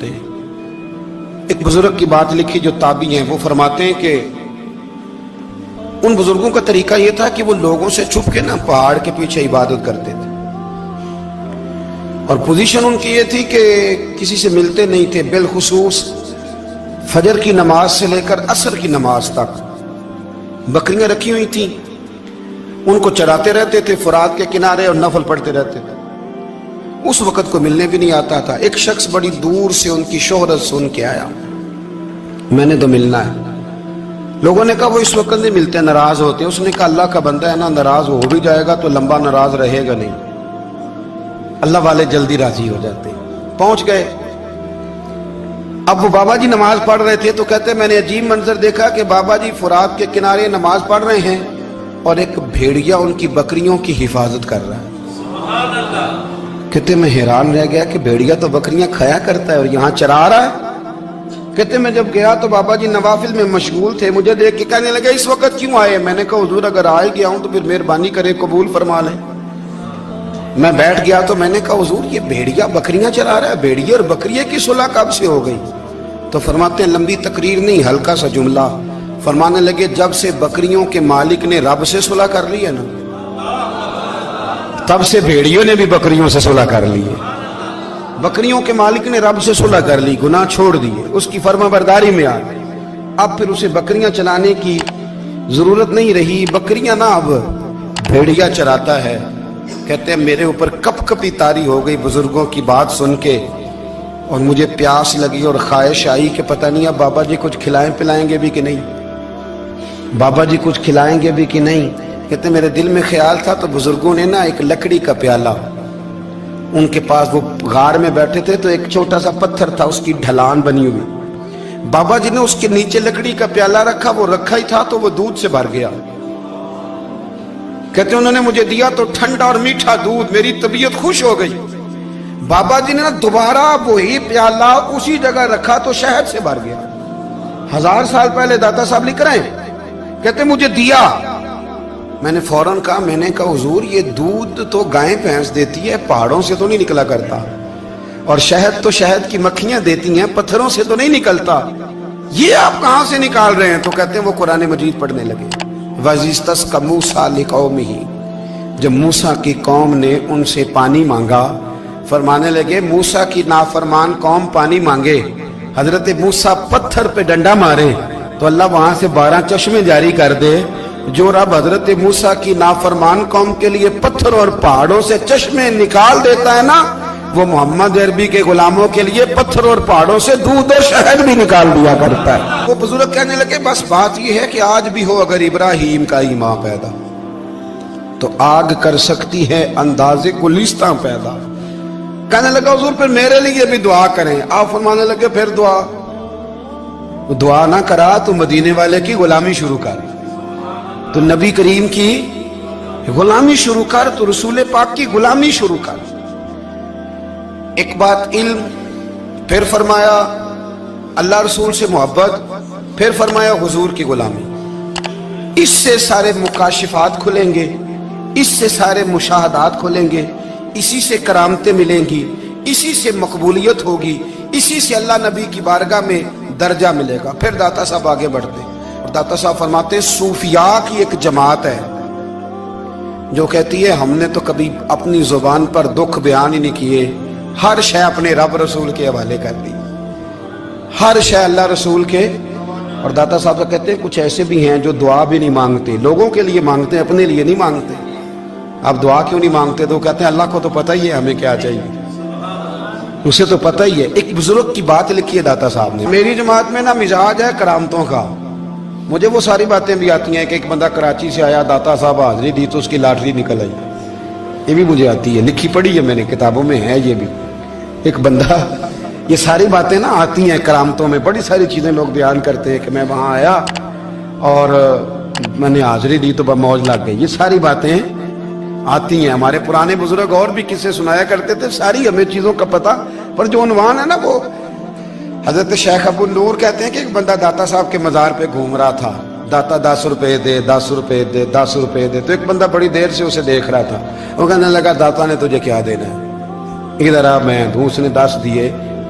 ایک بزرگ کی بات لکھی جو تابعی ہیں، وہ فرماتے ہیں کہ ان بزرگوں کا طریقہ یہ تھا کہ وہ لوگوں سے چھپ کے پہاڑ کے پیچھے عبادت کرتے تھے، اور پوزیشن ان کی یہ تھی کہ کسی سے ملتے نہیں تھے، بالخصوص فجر کی نماز سے لے کر عصر کی نماز تک بکریاں رکھی ہوئی تھیں، ان کو چراتے رہتے تھے فرات کے کنارے اور نفل پڑھتے رہتے تھے۔ اس وقت کو ملنے بھی نہیں آتا تھا۔ ایک شخص بڑی دور سے ان کی شہرت سن کے آیا، میں نے تو ملنا ہے۔ لوگوں نے کہا وہ اس وقت نہیں ملتے، ناراض ہوتے۔ اس نے کہا اللہ کا بندہ ہے نا، ناراض ہو بھی جائے گا تو لمبا ناراض رہے گا نہیں، اللہ والے جلدی راضی ہو جاتے۔ پہنچ گئے۔ اب وہ بابا جی نماز پڑھ رہے تھے تو کہتے میں نے عجیب منظر دیکھا کہ بابا جی فرات کے کنارے نماز پڑھ رہے ہیں اور ایک بھیڑیا ان کی بکریوں کی حفاظت کر رہا ہے۔ سبحان اللہ۔ کہتے میں حیران رہ گیا کہ بھیڑیا تو بکریاں کھایا کرتا ہے اور یہاں چرا رہا ہے۔ کہتے میں جب گیا تو بابا جی نوافل میں مشغول تھے، مجھے دیکھ کے کہنے لگے اس وقت کیوں آئے؟ میں نے کہا حضور اگر آئے گیا ہوں تو پھر مہربانی کرے قبول فرما لیں۔ میں بیٹھ گیا تو میں نے کہا حضور یہ بھیڑیا بکریاں چرا رہا ہے، بھیڑیا اور بکریے کی صلح کب سے ہو گئی؟ تو فرماتے ہیں لمبی تقریر نہیں، ہلکا سا جملہ۔ فرمانے لگے جب سے بکریوں کے مالک نے رب سے صلح کر لی ہے نا، تب سے بھیڑیوں نے بھی بکریوں سے صلح کر لی ہے۔ بکریوں کے مالک نے رب سے صلح کر لی، گناہ چھوڑ دیے، اس کی فرما برداری میں آ گئے۔ اب پھر اسے بکریاں چلانے کی ضرورت نہیں رہی، بکریاں نہ اب بھیڑیا چراتا ہے۔ کہتے ہیں میرے اوپر کپ کپی طاری ہو گئی بزرگوں کی بات سن کے، اور مجھے پیاس لگی اور خواہش آئی کہ پتہ نہیں اب بابا جی کچھ کھلائیں پلائیں گے بھی کہ نہیں، بابا جی کچھ کھلائیں گے بھی کہ نہیں۔ کہتے میرے دل میں خیال تھا تو بزرگوں نے ایک لکڑی کا پیالہ، ان کے پاس وہ غار میں بیٹھے تھے تو ایک چھوٹا سا پتھر تھا، اس کی ڈھلان بنی ہوئی، بابا جی نے اس کے نیچے لکڑی کا پیالہ رکھا، وہ رکھا ہی تھا تو وہ دودھ سے بھر گیا۔ کہتے انہوں نے مجھے دیا تو ٹھنڈا اور میٹھا دودھ، میری طبیعت خوش ہو گئی۔ بابا جی نے دوبارہ وہی پیالہ اسی جگہ رکھا تو شہد سے بھر گیا۔ 1000 سال پہلے داتا صاحب لکھ رہے ہیں، کہتے مجھے دیا۔ میں نے فوراً کہا، میں نے کہا حضور یہ دودھ تو گائیں بھینس دیتی ہے، پہاڑوں سے تو نہیں نکلا کرتا، اور شہد تو شہد کی مکھیاں دیتی ہیں، پتھروں سے تو نہیں نکلتا، یہ آپ کہاں سے نکال رہے ہیں؟ تو کہتے ہیں وہ قرآن مجید پڑھنے لگے۔ وَإِذِ اسْتَسْقَى مُوسَىٰ لِقَوْمِهِ، جب موسیٰ کی قوم نے ان سے پانی مانگا، فرمانے لگے موسیٰ کی نافرمان قوم پانی مانگے، حضرت موسیٰ پتھر پہ ڈنڈا مارے تو اللہ وہاں سے 12 چشمے جاری کر دے۔ جو رب حضرت موسیٰ کی نافرمان قوم کے لیے پتھر اور پہاڑوں سے چشمے نکال دیتا ہے نا، وہ محمد عربی کے غلاموں کے لیے پتھر اور پہاڑوں سے دودھ اور شہد بھی نکال دیا کرتا ہے۔ وہ بزرگ کہنے لگے بس بات یہ ہے کہ آج بھی ہو اگر ابراہیم کا ایمان پیدا تو آگ کر سکتی ہے انداز گلستاں پیدا۔ کہنے لگا حضور پھر میرے لیے بھی دعا کریں۔ آپ فرمانے لگے پھر دعا نہ کرا تو مدینے والے کی غلامی شروع کر، تو نبی کریم کی غلامی شروع کر، تو رسول پاک کی غلامی شروع کر۔ ایک بات علم، پھر فرمایا اللہ رسول سے محبت، پھر فرمایا حضور کی غلامی۔ اس سے سارے مکاشفات کھلیں گے، اس سے سارے مشاہدات کھلیں گے، اسی سے کرامتیں ملیں گی، اسی سے مقبولیت ہوگی، اسی سے اللہ نبی کی بارگاہ میں درجہ ملے گا۔ پھر داتا صاحب آگے بڑھتے اور داتا صاحب فرماتے ہیں صوفیاء کی ایک جماعت ہے جو کہتی ہے ہم نے تو کبھی اپنی زبان پر دکھ بیان ہی نہیں کیے، ہر شے اپنے رب رسول کے حوالے کر دی، ہر شے اللہ رسول کے۔ اور داتا صاحب کہتے ہیں کچھ ایسے بھی ہیں جو دعا بھی نہیں مانگتے، لوگوں کے لیے مانگتے ہیں، اپنے لیے نہیں مانگتے۔ آپ دعا کیوں نہیں مانگتے؟ تو کہتے ہیں اللہ کو تو پتہ ہی ہے ہمیں کیا چاہیے، اسے تو پتہ ہی ہے۔ ایک بزرگ کی بات لکھی ہے داتا صاحب نے، میری جماعت میں مزاج ہے کرامتوں کا، مجھے وہ ساری باتیں بھی آتی ہیں کہ ایک بندہ کراچی سے آیا، داتا صاحب حاضری دی تو اس کی لاٹری نکل آئی، یہ بھی مجھے آتی ہے، لکھی پڑھی ہے میں نے، کتابوں میں ہے یہ بھی۔ ایک بندہ، یہ ساری باتیں آتی ہیں کرامتوں میں، بڑی ساری چیزیں لوگ بیان کرتے ہیں کہ میں وہاں آیا اور میں نے حاضری دی تو موج لگ گئی، یہ ساری باتیں آتی ہیں۔ ہمارے پرانے بزرگ اور بھی قصے سنایا کرتے تھے، ساری ہمیں چیزوں کا پتہ، پر جو عنوان ہے نا وہ حضرت شیخ ابو نور کہتے ہیں کہ ایک بندہ داتا صاحب کے مزار پہ گھوم رہا تھا، داتا 10 روپے دے، 10 روپے دے، 10 روپے دے، تو ایک بندہ بڑی دیر سے اسے دیکھ رہا تھا، وہ کہنے لگا داتا نے تجھے کیا دینا ہے، ادھر آ میں دوں۔ اس نے 10 دیے،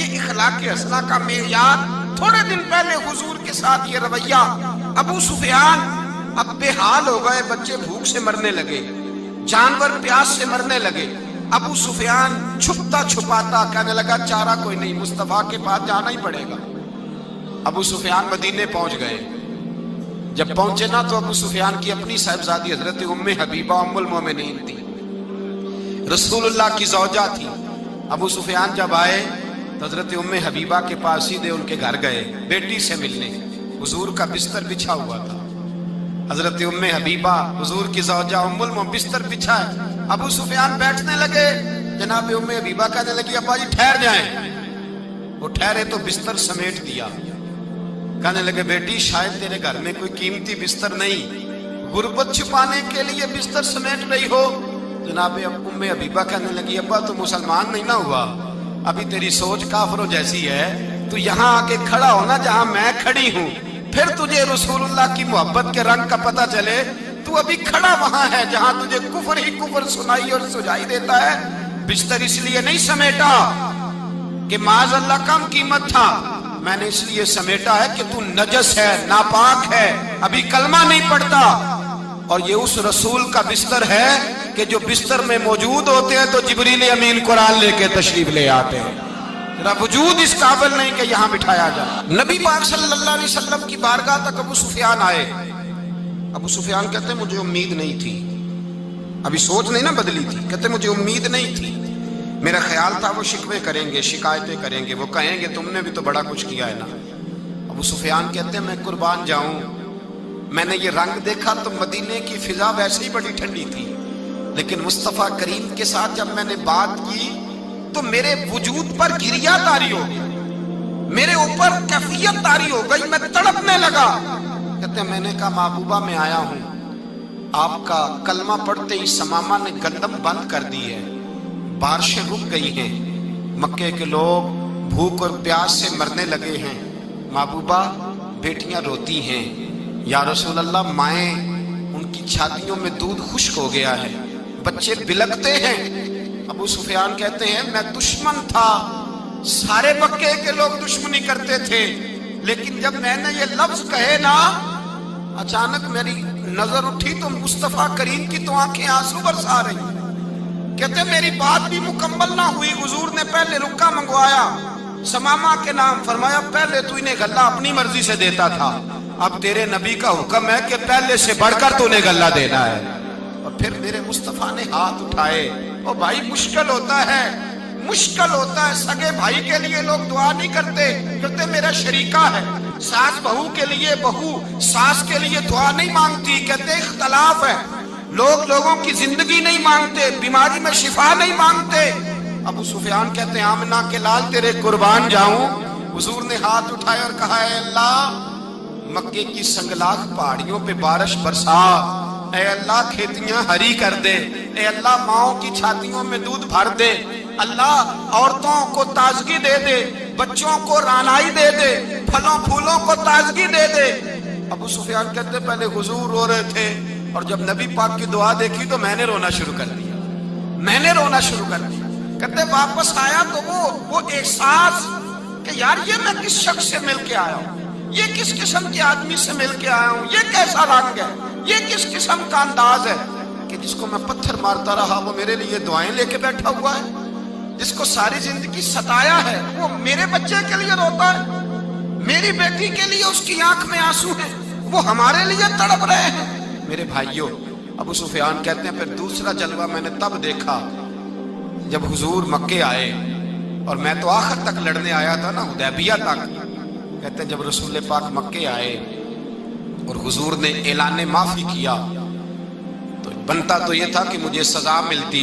یہ اخلاق حسنہ کا معیار. تھوڑے دن پہلے حضور کے ساتھ یہ رویہ. ابو سفیان اب بے حال ہو گئے, بچے بھوک سے مرنے لگے, جانور پیاس سے مرنے لگے. ابو سفیان چھپتا چھپاتا کہنے لگا چارہ کوئی نہیں, مصطفیٰ کے پاس جانا ہی پڑے گا. ابو سفیان مدینے پہنچ گئے. جب پہنچے نا تو ابو سفیان کی اپنی صاحبزادی حضرت ام حبیبہ ام المومنین تھی, رسول اللہ کی زوجہ تھی. ابو سفیان جب آئے تو حضرت ام حبیبہ کے پاس سیدھے ان کے گھر گئے بیٹی سے ملنے. حضور کا بستر بچھا ہوا تھا. حضرت ام حبیبہ حضور کی زوجہ ام المومنین بستر بچھا ہے. ابو سفیان بیٹھنے لگے, جناب ام حبیبہ کہنے لگی ابا جی ٹھہر جائیں. وہ ٹھہرے تو بستر سمیٹ دیا. کہنے لگے بیٹی شاید تیرے گھر میں کوئی قیمتی بستر نہیں, غربت چھپانے کے لیے بستر سمیٹ رہی ہو. جناب ام حبیبہ کہنے لگی ابا تو مسلمان نہیں نہ ہوا, ابھی تیری سوچ کافروں جیسی ہے. تو یہاں آ کے کھڑا ہونا جہاں میں کھڑی ہوں, پھر تجھے رسول اللہ کی محبت کے رنگ کا پتہ چلے. تو ابھی کھڑا وہاں ہے جہاں تجھے کفر ہی کفر سنائی اور سجائی دیتا ہے. بستر اس لیے نہیں سمیٹا کہ معاذ اللہ کم قیمت تھا, میں نے اس لیے سمیٹا ہے کہ تو نجس ہے, ناپاک ہے, ابھی کلمہ نہیں پڑھتا. اور یہ اس رسول کا بستر ہے کہ جو بستر میں موجود ہوتے ہیں تو جبریل امین قرآن لے کے تشریف لے آتے ہیں. ذرا وجود اس قابل نہیں کہ یہاں بٹھایا جائے. نبی پاک صلی اللہ علیہ وسلم کی بارگاہ تک ابو سفیان آئے. ابو سفیان کہتے ہیں مجھے امید نہیں تھی, ابھی سوچ نہیں نا بدلی تھی. کہتے مجھے امید نہیں تھی, میرا خیال تھا وہ شکوے کریں گے, شکایتیں کریں گے, وہ کہیں گے تم نے بھی تو بڑا کچھ کیا ہے نا. ابو سفیان کہتے ہیں میں قربان جاؤں, میں نے یہ رنگ دیکھا تو مدینے کی فضا ویسے ہی بڑی ٹھنڈی تھی, لیکن مصطفیٰ کریم کے ساتھ جب میں نے بات کی تو میرے وجود پر گریہ طاری ہو گئی, میرے اوپر کیفیت طاری ہو گئی, میں تڑپنے لگا. کہتے ہیں میں نے کہا محبوبہ میں آیا ہوں, آپ کا کلمہ پڑھتے ہی سمامہ نے گندم بند کر دی ہے, بارشیں رک گئی ہیں, مکے کے لوگ بھوک اور پیاس سے مرنے لگے ہیں. محبوبہ بیٹیاں روتی ہیں, یا رسول اللہ مائیں ان کی چھاتیوں میں دودھ خشک ہو گیا ہے, بچے بلکتے ہیں. ابو سفیان کہتے ہیں میں دشمن تھا, سارے مکے کے لوگ دشمنی کرتے تھے, لیکن جب میں نے یہ لفظ کہے نا اچانک میری نظر اٹھی تو مصطفیٰ کریم کی تو آنکھیں آنسو برسا رہی. کہتے میری بات بھی مکمل نہ ہوئی, حضور نے پہلے رکا منگوایا, سمامہ کے نام فرمایا پہلے تو انہیں غلہ اپنی مرضی سے دیتا تھا, اب تیرے نبی کا حکم ہے کہ پہلے سے بڑھ کر تو انہیں غلہ دینا ہے. اور پھر میرے مصطفیٰ نے ہاتھ اٹھائے. اور بھائی مشکل ہوتا ہے, مشکل ہوتا ہے, سگے بھائی کے لیے لوگ دعا نہیں کرتے, کہتے میرا شریکہ ہے. ساس بہو کے لیے بہو ساس کے لیے دعا نہیں مانگتی, کہتے اختلاف ہے, لوگ لوگوں کی زندگی نہیں مانگتے, بیماری میں شفا نہیں مانگتے. ابو سفیان کہتے ہیں آمنہ کے لال تیرے قربان جاؤں. حضور نے ہاتھ اٹھائے اور کہا اے اللہ مکے کی سنگلاخ پہاڑیوں پہ بارش برسا, اے اللہ کھیتیاں ہری کر دے, اے اللہ ماؤں کی چھاتیوں میں دودھ بھر دے, اللہ عورتوں کو تازگی دے دے, بچوں کو رانائی دے دے, پھلوں پھولوں کو تازگی دے دے. ابو سفیان کہتے پہلے حضور رو رہے تھے, اور جب نبی پاک کی دعا دیکھی تو میں نے رونا شروع کر دیا, میں نے رونا شروع کر دیا. کہتے واپس آیا تو وہ احساس کہ یار یہ میں کس شخص سے مل کے آیا ہوں, یہ کس قسم کے آدمی سے مل کے آیا ہوں, یہ کیسا رنگ ہے, یہ کس قسم کا انداز ہے کہ جس کو میں پتھر مارتا رہا وہ میرے لیے دعائیں لے کے بیٹھا ہوا ہے, جس کو ساری زندگی ستایا ہے وہ میرے بچے کے لیے روتا ہے, میری بیٹی کے لیے اس کی آنکھ میں آنسو ہیں, وہ ہمارے لیے تڑپ رہے ہیں. میرے بھائیوں, ابو سفیان کہتے ہیں پھر دوسرا جلوہ میں نے تب دیکھا جب حضور مکے آئے, اور میں تو آخر تک لڑنے آیا تھا نا, حدیبیہ تک. کہتے ہیں جب رسول پاک مکے آئے اور حضور نے اعلان معافی کیا تو بنتا تو یہ تھا کہ مجھے سزا ملتی,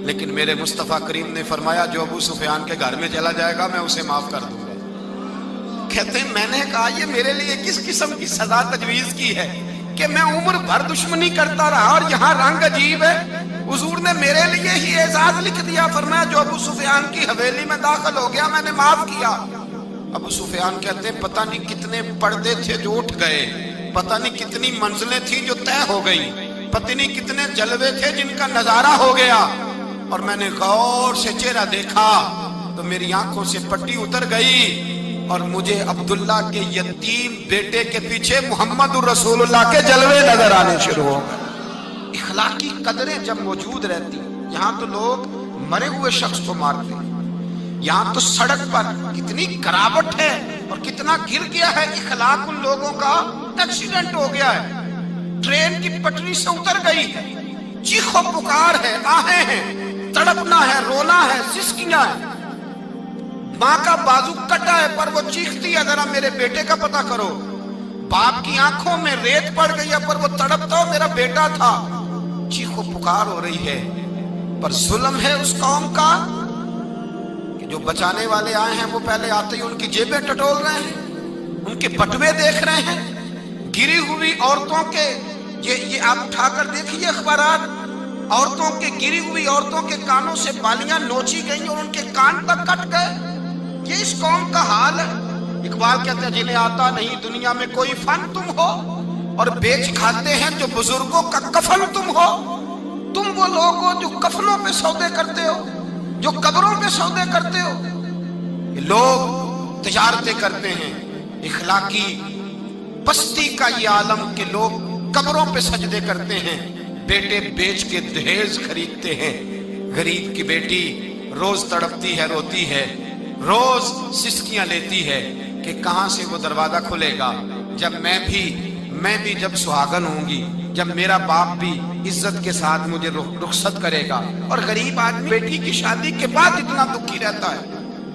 لیکن میرے مصطفیٰ کریم نے فرمایا جو ابو سفیان کے گھر میں چلا جائے گا میں اسے معاف کر دوں گا. کہتے ہیں میں نے کہا یہ میرے لیے کس قسم کی سزا تجویز کی ہے کہ میں عمر بھر دشمنی کرتا رہا اور یہاں رنگ عجیب ہے. حضور نے میرے لیے ہی اعزاز لکھ دیا, فرمایا جو ابو سفیان کی حویلی میں داخل ہو گیا میں نے معاف کیا. ابو سفیان کہتے ہیں پتہ نہیں کتنے پردے تھے جو اٹھ گئے, پتہ نہیں کتنی منزلیں تھیں جو طے ہو گئی, پتہ نہیں کتنے جلوے تھے جن کا نظارہ ہو گیا. اور میں نے غور سے چہرہ دیکھا تو میری آنکھوں سے پٹی اتر گئی اور مجھے عبداللہ کے یتیم بیٹے کے پیچھے محمد رسول اللہ کے جلوے نظر آنے شروع ہو گئے۔ اخلاقی قدریں جب موجود رہتی، یہاں تو لوگ مرے ہوئے شخص کو مارتے ہیں، یہاں تو سڑک پر کتنی گراوٹ ہے اور کتنا گر گیا ہے اخلاق ان لوگوں کا، ایکسیڈنٹ ہو گیا ہے، ٹرین کی پٹری سے اتر گئی ہے، چیخ و پکار ہے، آہیں ہیں، تڑپنا ہے، رونا ہے، سسکیاں ہیں، ماں کا بازو کٹا ہے پر وہ چیختی ہے ذرا میرے بیٹے کا پتہ کرو، باپ کی آنکھوں میں ریت پڑ گئی ہے پر وہ تڑپتا ہو میرا بیٹا تھا، چیخ و پکار ہو رہی ہے۔ پر ظلم ہے اس قوم کا کہ جو بچانے والے آئے ہیں وہ پہلے آتے ہی ان کی جیبیں ٹٹول رہے ہیں، ان کے بٹوے دیکھ رہے ہیں، گری ہوئی عورتوں کے، یہ آپ اٹھا کر دیکھیے اخبارات، عورتوں کے گری ہوئی عورتوں کے کانوں سے بالیاں نوچی گئیں اور ان کے کان تک کٹ گئے۔ یہ اس قوم کا حال ہے۔ اقبال کہتے ہیں جنہیں آتا نہیں دنیا میں کوئی فن تم ہو اور بیچ کھاتے ہیں جو بزرگوں کا کفن تم ہو۔ تم وہ لوگ ہو جو کفنوں پہ سودے کرتے ہو، جو قبروں پہ سودے کرتے ہو۔ یہ لوگ تجارتیں کرتے ہیں، اخلاقی پستی کا یہ عالم کہ لوگ قبروں پہ سجدے کرتے ہیں، بیٹے بیچ کے دہیز خریدتے ہیں۔ غریب کی بیٹی روز تڑپتی ہے، روتی ہے، روز سسکیاں لیتی ہے کہ کہاں سے وہ دروازہ کھلے گا جب میں بھی جب سہاگن ہوں گی، جب میرا باپ بھی عزت کے ساتھ مجھے رخصت کرے گا۔ اور غریب آدمی بیٹی کی شادی کے بعد اتنا دکھی رہتا ہے،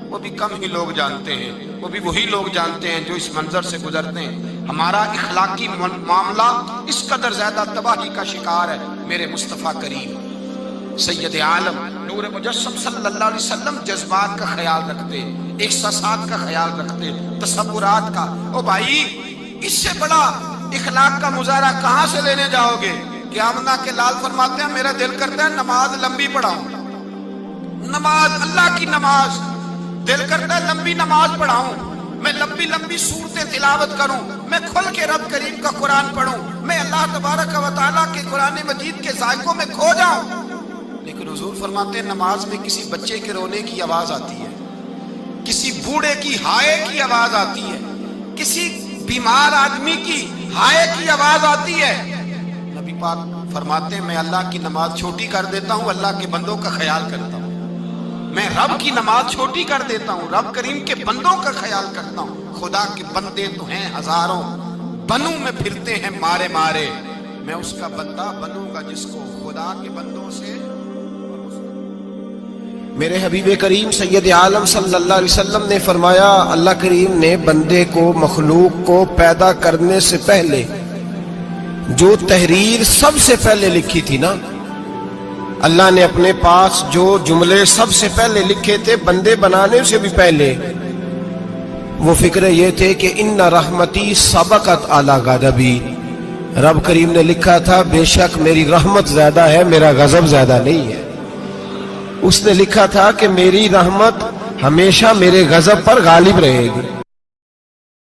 وہ بھی کم ہی لوگ جانتے ہیں، وہ بھی وہی لوگ جانتے ہیں جو اس منظر سے گزرتے ہیں۔ ہمارا اخلاقی معاملہ اس قدر زیادہ تباہی کا شکار ہے۔ میرے مصطفیٰ کریم سید عالم نور مجسم صلی اللہ علیہ وسلم جذبات کا خیال رکھتے، احساسات کا خیال رکھتے، تصورات کا۔ او بھائی، اس سے بڑا اخلاق کا مظاہرہ کہاں سے لینے جاؤ گے؟ کہ آمنہ کے لال فرماتے ہیں میرا دل کرتا ہے نماز لمبی پڑھاؤں، نماز اللہ کی نماز، دل کرتا ہے لمبی نماز پڑھاؤں، میں لمبی لمبی صورتیں تلاوت کروں، میں کھل کے رب کریم کا قرآن پڑھوں، میں اللہ تبارک و تعالیٰ کے قرآن مجید کے ذائقوں میں کھو جاؤں۔ لیکن حضور فرماتے ہیں نماز میں کسی بچے کے رونے کی آواز آتی ہے، کسی بوڑھے کی ہائے کی آواز آتی ہے، کسی بیمار آدمی کی ہائے کی آواز آتی ہے۔ نبی پاک فرماتے ہیں میں اللہ کی نماز چھوٹی کر دیتا ہوں، اللہ کے بندوں کا خیال کرتا ہوں۔ میں رب کی نماز چھوٹی کر دیتا ہوں، رب کریم کے بندوں کا خیال کرتا ہوں۔ خدا کے بندے تو ہیں ہزاروں، بنوں میں پھرتے ہیں مارے مارے، میں اس کا بندہ بنوں گا جس کو خدا کے بندوں سے۔ میرے حبیب کریم سید عالم صلی اللہ علیہ وسلم نے فرمایا اللہ کریم نے بندے کو، مخلوق کو پیدا کرنے سے پہلے جو تحریر سب سے پہلے لکھی تھی نا، اللہ نے اپنے پاس جو جملے سب سے پہلے لکھے تھے بندے بنانے سے بھی پہلے، وہ فکر یہ تھے کہ ان رحمتی سبقت اعلی غضبی، رب کریم نے لکھا تھا بے شک میری رحمت زیادہ ہے، میرا غضب زیادہ نہیں ہے۔ اس نے لکھا تھا کہ میری رحمت ہمیشہ میرے غضب پر غالب رہے گی۔